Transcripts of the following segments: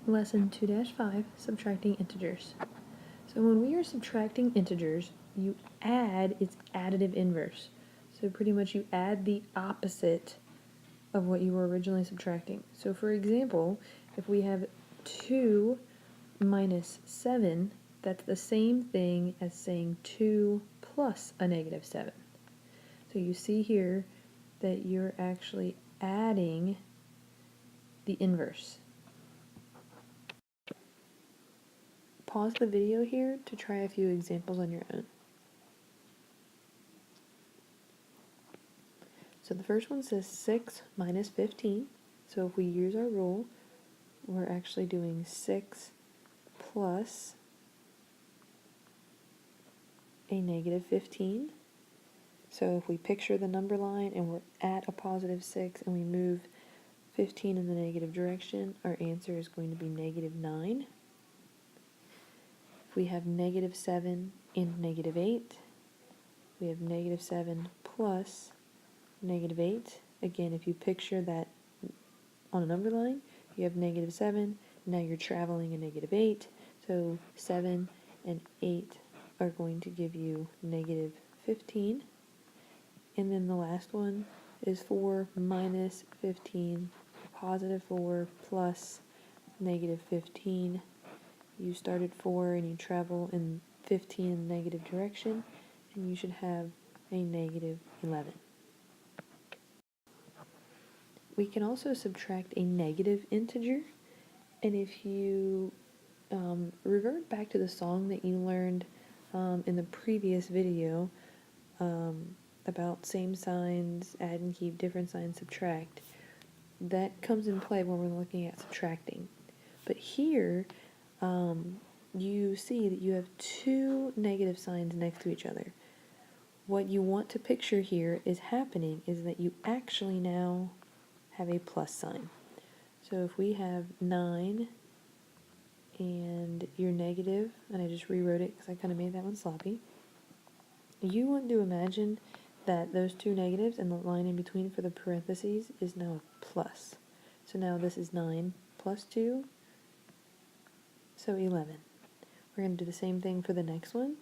Lesson 2-5, subtracting integers. So when we are subtracting integers, you add its additive inverse. So pretty much you add the opposite of what you were originally subtracting. So for example, if we have 2 minus 7, that's the same thing as saying 2 plus a negative 7. So you see here that you're actually adding the inverse. Pause the video here to try a few examples on your own. So the first one says 6 minus 15. So if we use our rule, we're actually doing 6 plus a negative 15. So if we picture the number line and we're at a positive 6 and we move 15 in the negative direction, our answer is going to be negative 9. If we have negative 7 and negative 8, we have negative 7 plus negative 8. Again, if you picture that on a number line, you have negative 7, now you're traveling a negative 8, so 7 and 8 are going to give you negative 15. And then the last one is 4 minus 15, positive 4 plus negative 15. You started 4 and you travel in 15 in the negative direction, and you should have a negative 11. We can also subtract a negative integer, and if you revert back to the song that you learned in the previous video about same signs, add and keep, different signs, subtract, that comes in play when we're looking at subtracting. But here, you see that you have two negative signs next to each other. What you want to picture here is happening is that you actually now have a plus sign. So if we have 9 and you're negative, and I just rewrote it because I kind of made that one sloppy, you want to imagine that those two negatives and the line in between for the parentheses is now a plus. So now this is 9 plus 2, so 11. We're going to do the same thing for the next one.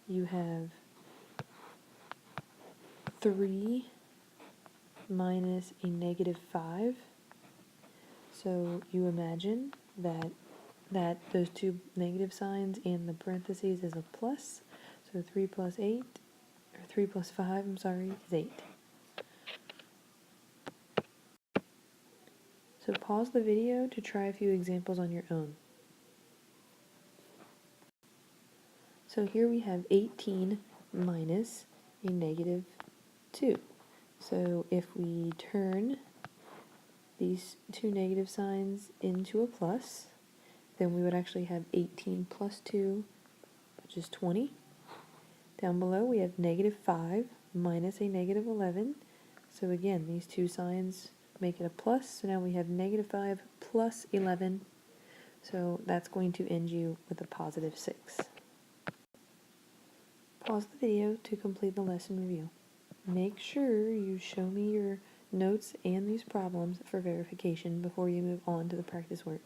You have 3 minus a negative 5. So you imagine that those two negative signs and the parentheses is a plus. So 3 plus 8, or 3 plus 5, I'm sorry, is 8. So pause the video to try a few examples on your own. So here we have 18 minus a negative 2. So if we turn these two negative signs into a plus, then we would actually have 18 plus 2, which is 20. Down below we have negative 5 minus a negative 11. So again, these two signs make it a plus. So now we have negative 5 plus 11. So that's going to end you with a positive 6. Pause the video to complete the lesson review. Make sure you show me your notes and these problems for verification before you move on to the practice work.